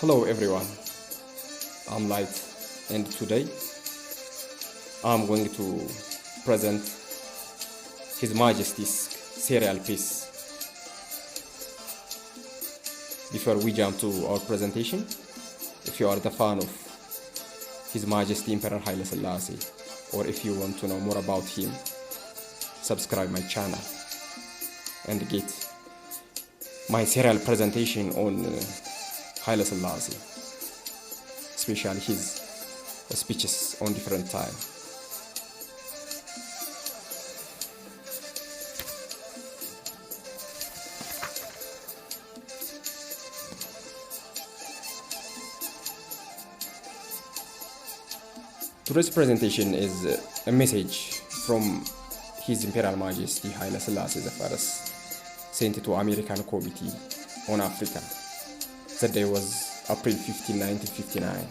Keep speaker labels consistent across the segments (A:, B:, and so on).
A: Hello everyone, I'm Light, and today I'm going to present His Majesty's serial piece. Before we jump to our presentation, if you are the fan of His Majesty Emperor Haile Selassie, or if you want to know more about him, subscribe my channel and get my serial presentation on Haile Selassie, especially his speeches on different time. Today's presentation is a message from His Imperial Majesty Haile Selassie I, sent to American Committee on Africa. The day was April 15, 1959.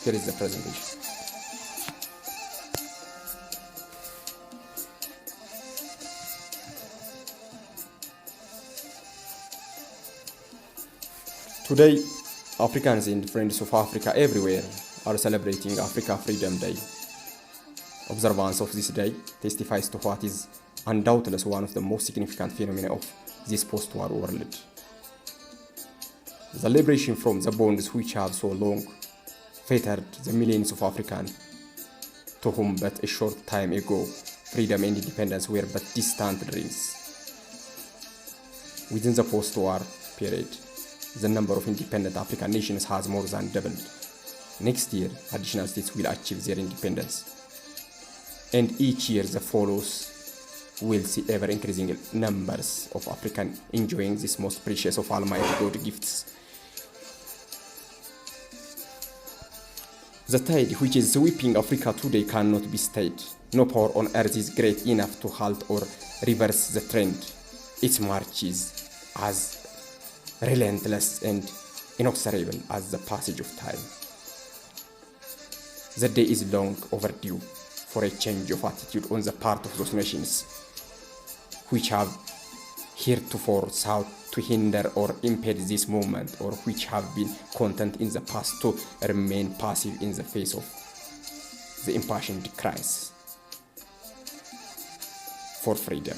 A: Here is the presentation. Today, Africans and friends of Africa everywhere are celebrating Africa Freedom Day. Observance of this day testifies to what is undoubtedly one of the most significant phenomena of this post-war world. The liberation from the bonds which have so long fettered the millions of Africans, to whom but a short time ago freedom and independence were but distant dreams. Within the post-war period, the number of independent African nations has more than doubled. Next year, additional states will achieve their independence. And each year that follows will see ever-increasing numbers of Africans enjoying this most precious of Almighty God gifts. The tide which is sweeping Africa today cannot be stayed. No power on earth is great enough to halt or reverse the trend. Its march is as relentless and inexorable as the passage of time. The day is long overdue for a change of attitude on the part of those nations which have heretofore sought to hinder or impede this movement, or which have been content in the past to remain passive in the face of the impassioned cries for freedom,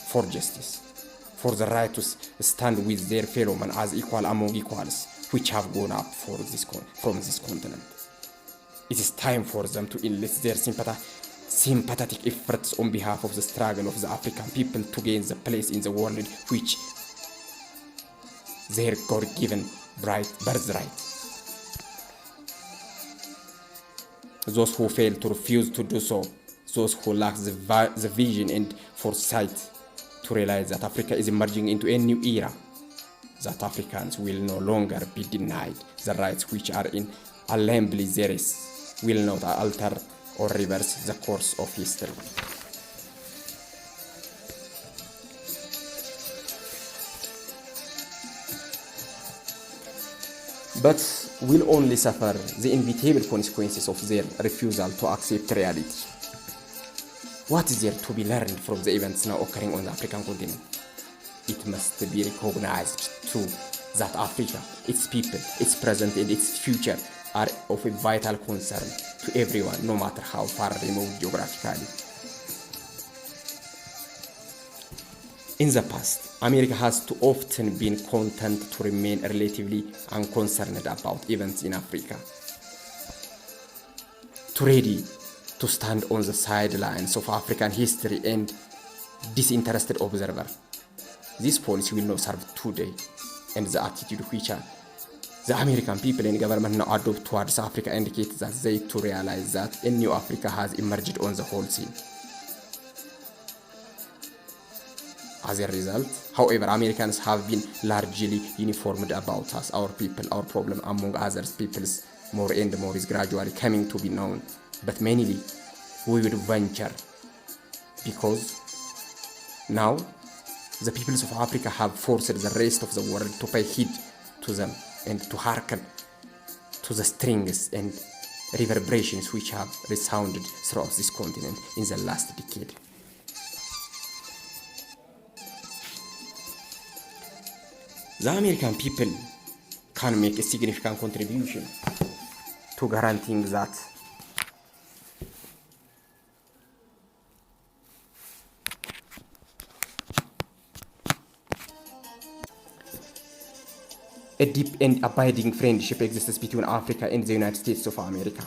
A: for justice, for the right to stand with their fellow men as equal among equals, which have gone up from this continent. It is time for them to enlist their sympathetic efforts on behalf of the struggle of the African people to gain the place in the world which their God-given birthright. Those who fail to refuse to do so, those who lack the vision and foresight to realize that Africa is emerging into a new era, that Africans will no longer be denied the rights which are inalienably theirs, will not alter or reverse the course of history. But will only suffer the inevitable consequences of their refusal to accept reality. What is there to be learned from the events now occurring on the African continent? It must be recognized too that Africa, its people, its present and its future are of a vital concern to everyone, no matter how far removed geographically. In the past, America has too often been content to remain relatively unconcerned about events in Africa, too ready to stand on the sidelines of African history and disinterested observer. This policy will not serve today, and the attitude which the American people and government now adopt towards Africa indicates that they to realize that a new Africa has emerged on the whole scene. As a result, however, Americans have been largely uniformed about us, our people, our problem, among others peoples. More and more is gradually coming to be known, but mainly we would venture, because now the peoples of Africa have forced the rest of the world to pay heed to them and to hearken to the strings and reverberations which have resounded throughout this continent in the last decade. The American people can make a significant contribution to guaranteeing that a deep and abiding friendship exists between Africa and the United States of America.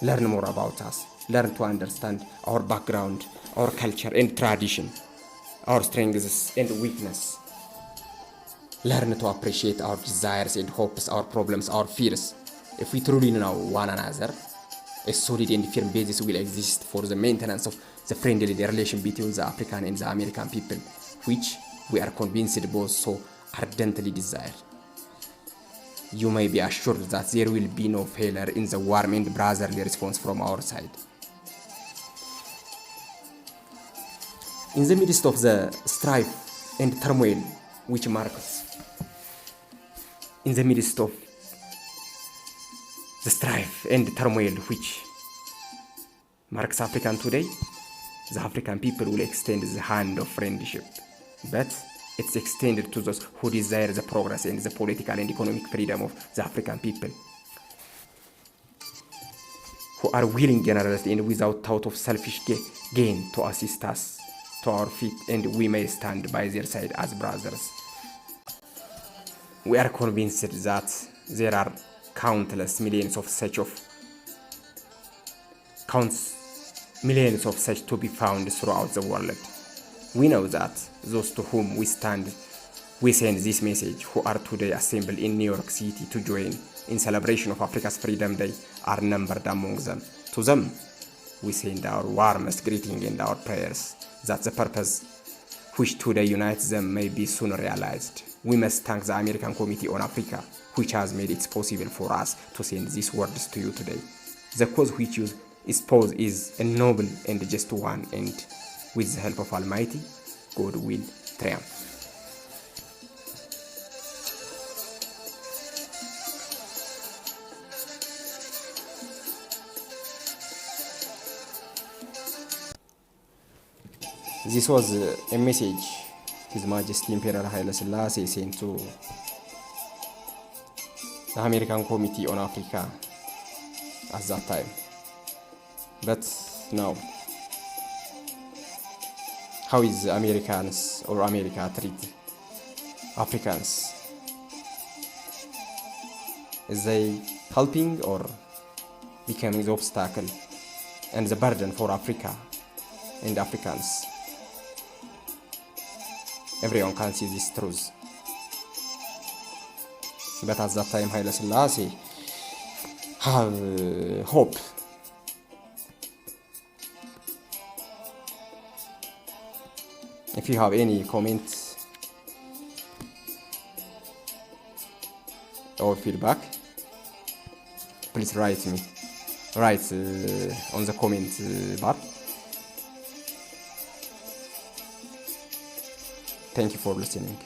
A: Learn more about us. Learn to understand our background, our culture and tradition, our strengths and weakness. Learn to appreciate our desires and hopes, our problems, our fears. If we truly know one another, a solid and firm basis will exist for the maintenance of the friendly relation between the African and the American people, which we are convinced both so ardently desire. You may be assured that there will be no failure in the warm and brotherly response from our side. In the midst of the strife and turmoil which marks African today, the African people will extend the hand of friendship, but it's extended to those who desire the progress and the political and economic freedom of the African people, who are willing generously and without thought of selfish gain to assist us to our feet, and we may stand by their side as brothers. We are convinced that there are countless millions of such to be found throughout the world. We know that those to whom we send this message, who are today assembled in New York City to join in celebration of Africa's Freedom Day, are numbered among them. To them, we send our warmest greeting and our prayers that the purpose which today unites them may be soon realized. We must thank the American Committee on Africa, which has made it possible for us to send these words to you today. The cause which you espouse is a noble and just one, and with the help of Almighty, God will triumph. This was a message His Majesty Imperial Haile Selassie sent to the American Committee on Africa at that time. But now, how is Americans or America treat Africans? Is they helping or becoming the obstacle and the burden for Africa and Africans? Everyone can see this truth. But at that time, Haile Selassie have hope. If you have any comments or feedback, please write on the comment bar. Thank you for listening.